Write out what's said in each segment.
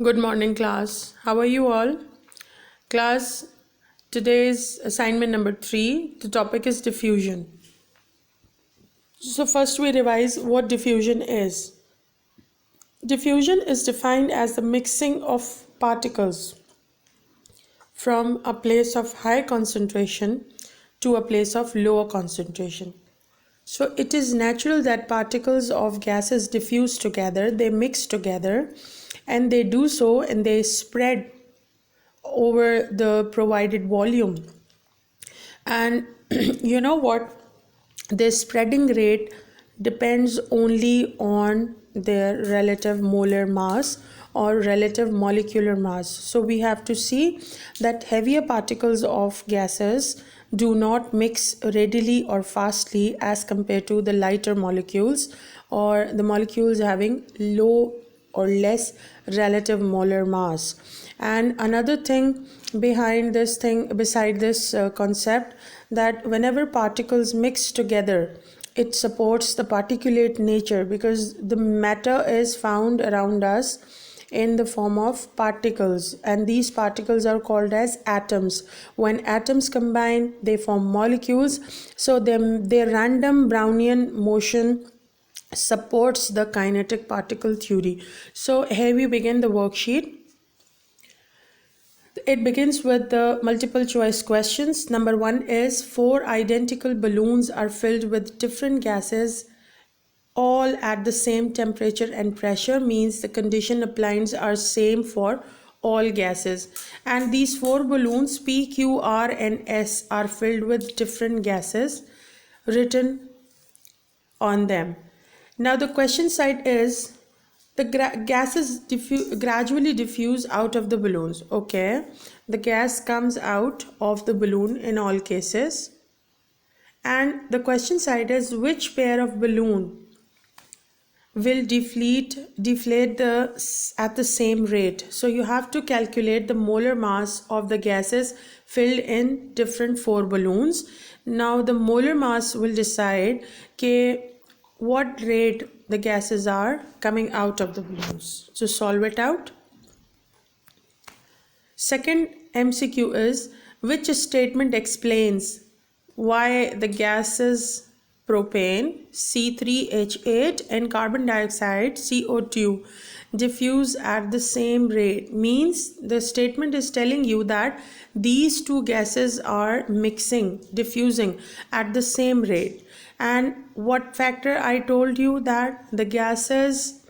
Good morning, class. How are you all? Class, today's assignment number 3, the topic is diffusion. So, first we revise what diffusion is. Diffusion is defined as the mixing of particles from a place of high concentration to a place of lower concentration. So, it is natural that particles of gases diffuse together, they mix together, and they do so and they spread over the provided volume. And you know what? Their spreading rate depends only on their relative molar mass or relative molecular mass. So we have to see that heavier particles of gases do not mix readily or fastly as compared to the lighter molecules or the molecules having low or less relative molar mass. And another thing behind this thing, beside this concept, that whenever particles mix together, it supports the particulate nature because the matter is found around us in the form of particles, and these particles are called as atoms. When atoms combine, they form molecules. So their random Brownian motion supports the kinetic particle theory. So here we begin the worksheet. It begins with the multiple choice questions. Number 1 is 4 identical balloons are filled with different gases all at the same temperature and pressure, means the condition applies are same for all gases, and these 4 balloons P, Q, R and S are filled with different gases written on them. Now the question side is the gases gradually diffuse out of the balloons. Okay, the gas comes out of the balloon in all cases, and the question side is which pair of balloon will deflate at the same rate. So you have to calculate the molar mass of the gases filled in different 4 balloons. Now the molar mass will decide what rate the gases are coming out of the balloons. So solve it out. Second MCQ is which statement explains why the gases propane, C3H8 and carbon dioxide, CO2 diffuse at the same rate. Means the statement is telling you that these two gases are diffusing at the same rate. And what factor I told you that the gases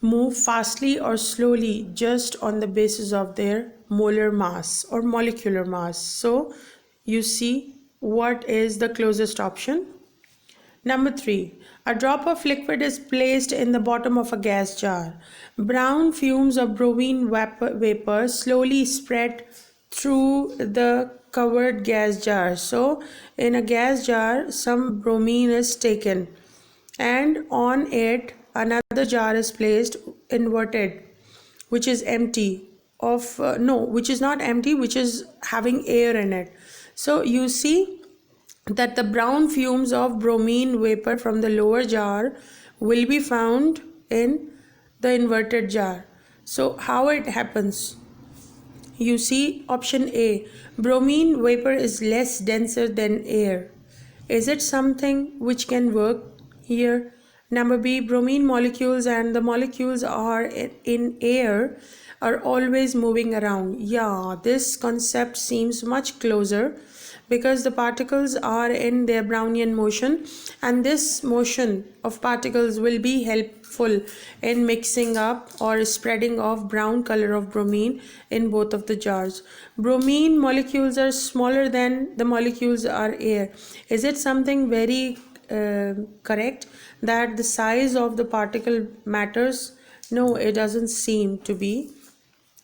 move fastly or slowly just on the basis of their molar mass or molecular mass. So you see what is the closest option. Number 3, a drop of liquid is placed in the bottom of a gas jar. Brown fumes of bromine vapor slowly spread through the covered gas jar. So in a gas jar, some bromine is taken, and on it another jar is placed inverted, which is empty of which is not empty, which is having air in it. So you see that the brown fumes of bromine vapor from the lower jar will be found in the inverted jar. So how it happens? You see option A, bromine vapor is less denser than air. Is it something which can work here? Number B, bromine molecules and the molecules are in air are always moving around. Yeah, this concept seems much closer because the particles are in their Brownian motion, and this motion of particles will be helpful in mixing up or spreading of brown color of bromine in both of the jars. Bromine molecules are smaller than the molecules are air. Is it something very correct that the size of the particle matters? No, it doesn't seem to be.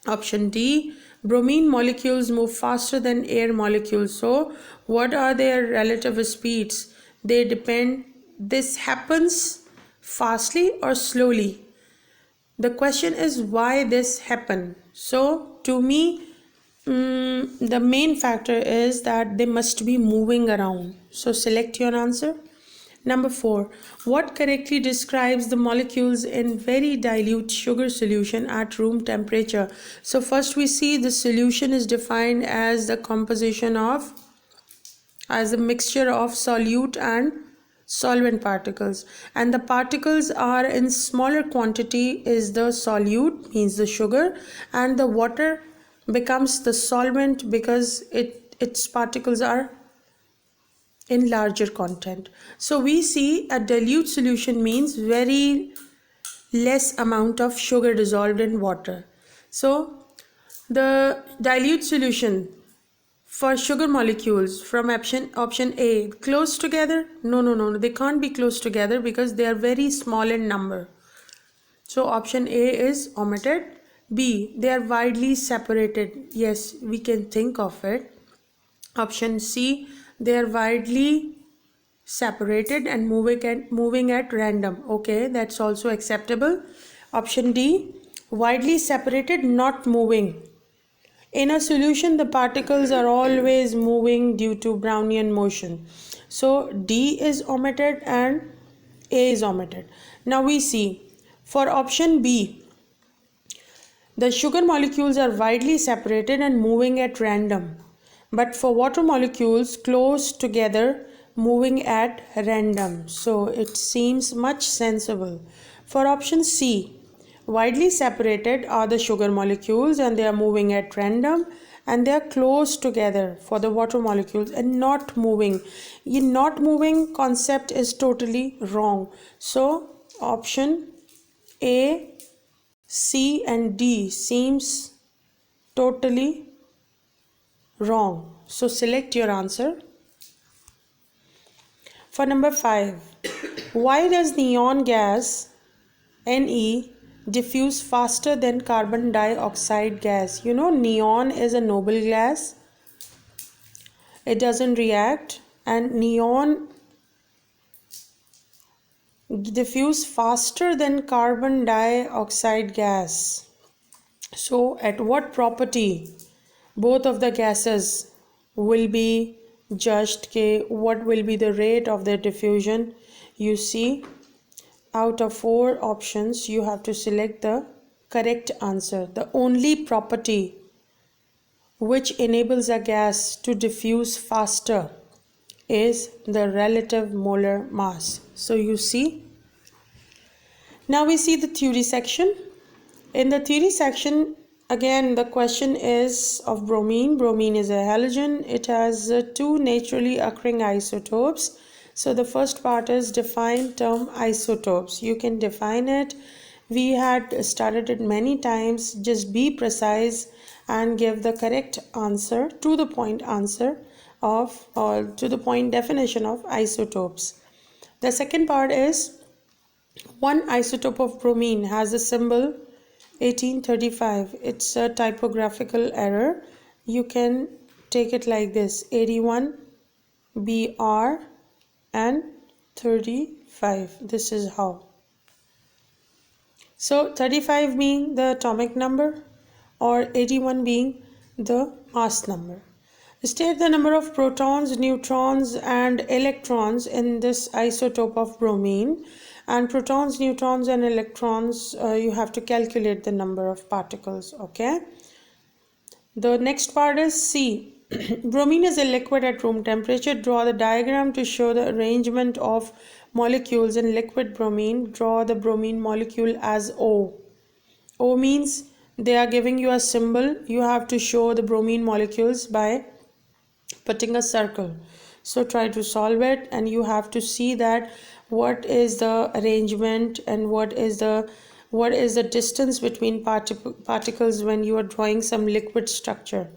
Option D, bromine molecules move faster than air molecules. So what are their relative speeds? They depend. This happens fastly or slowly. The question is why this happen. So to me, the main factor is that they must be moving around. So select your answer. Number 4. What correctly describes the molecules in very dilute sugar solution at room temperature? So first we see the solution is defined as the composition of, as a mixture of solute and solvent particles, and the particles are in smaller quantity is the solute, means the sugar, and the water becomes the solvent because its particles are in larger content. So we see a dilute solution means very less amount of sugar dissolved in water. So the dilute solution for sugar molecules from option A, close together? No, they can't be close together because they are very small in number. So option A is omitted. B, they are widely separated. Yes, we can think of it. Option C, they are widely separated and moving at random. Okay, that's also acceptable. Option D, widely separated, not moving. In a solution, the particles are always moving due to Brownian motion. So D is omitted and A is omitted. Now we see for option B, the sugar molecules are widely separated and moving at random. But for water molecules, close together, moving at random. So it seems much sensible. For option C, widely separated are the sugar molecules and they are moving at random, and they are close together for the water molecules and not moving. In not moving concept is totally wrong. So option A, C and D seems totally wrong. So select your answer. For number 5, why does neon gas Ne diffuse faster than carbon dioxide gas? You know, neon is a noble gas. It doesn't react, and neon diffuse faster than carbon dioxide gas. So at what property both of the gases will be judged? What will be the rate of their diffusion? You see, out of 4 options you have to select the correct answer. The only property which enables a gas to diffuse faster is the relative molar mass. So you see, now we see the theory section. In the theory section, again the question is of bromine. Bromine is a halogen. It has 2 naturally occurring isotopes. So the first part is define term isotopes. You can define it. We had started it many times. Just be precise and give the correct answer, to the point answer of, or to the point definition of isotopes. The second part is one isotope of bromine has a symbol 1835. It's a typographical error. You can take it like this: 81 Br and 35. This is how. So 35 being the atomic number or 81 being the mass number. State the number of protons, neutrons and electrons in this isotope of bromine. And protons, neutrons and electrons, you have to calculate the number of particles. Okay. The next part is C. Bromine is a liquid at room temperature. Draw the diagram to show the arrangement of molecules in liquid bromine. Draw the bromine molecule as O. O means they are giving you a symbol. You have to show the bromine molecules by putting a circle. So try to solve it, and you have to see that what is the arrangement and what is the distance between particles when you are drawing some liquid structure.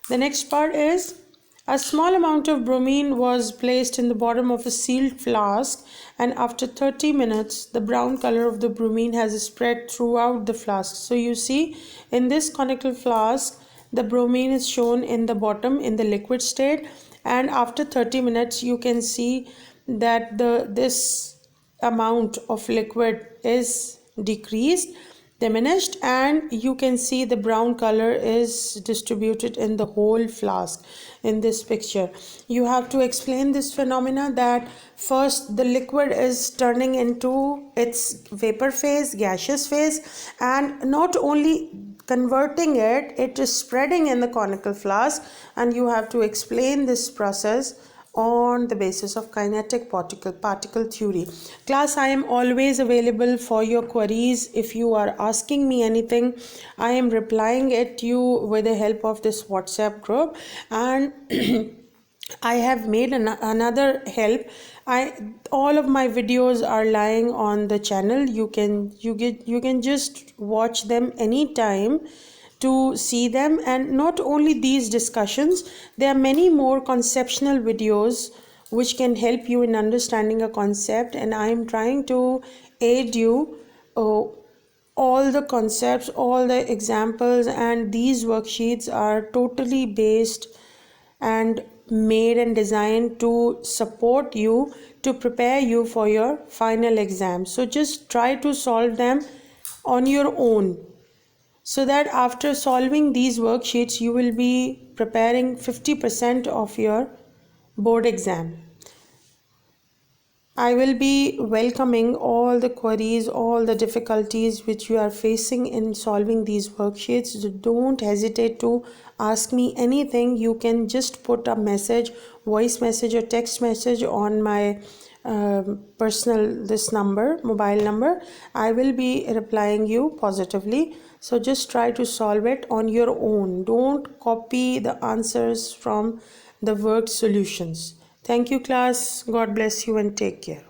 The next part is a small amount of bromine was placed in the bottom of a sealed flask, and after 30 minutes the brown color of the bromine has spread throughout the flask. So you see, in this conical flask the bromine is shown in the bottom in the liquid state, and after 30 minutes you can see that this amount of liquid is decreased, diminished, and you can see the brown color is distributed in the whole flask in this picture. You have to explain this phenomena that first the liquid is turning into its vapor phase, gaseous phase, and not only converting it, it is spreading in the conical flask, and you have to explain this process on the basis of kinetic particle theory. Class, I am always available for your queries. If you are asking me anything, I am replying it to you with the help of this WhatsApp group. And I have made another help. All of my videos are lying on the channel. You can just watch them anytime to see them. And not only these discussions, there are many more conceptual videos which can help you in understanding a concept, and I am trying to aid you. All the concepts, all the examples, and these worksheets are totally based and made and designed to support you, to prepare you for your final exam. So just try to solve them on your own, so that after solving these worksheets you will be preparing 50% of your board exam. I will be welcoming all the queries, all the difficulties which you are facing in solving these worksheets. So don't hesitate to ask me anything. You can just put a message, voice message or text message on my personal mobile number. I will be replying you positively. So just try to solve it on your own. Don't copy the answers from the worked solutions. Thank you, class. God bless you and take care.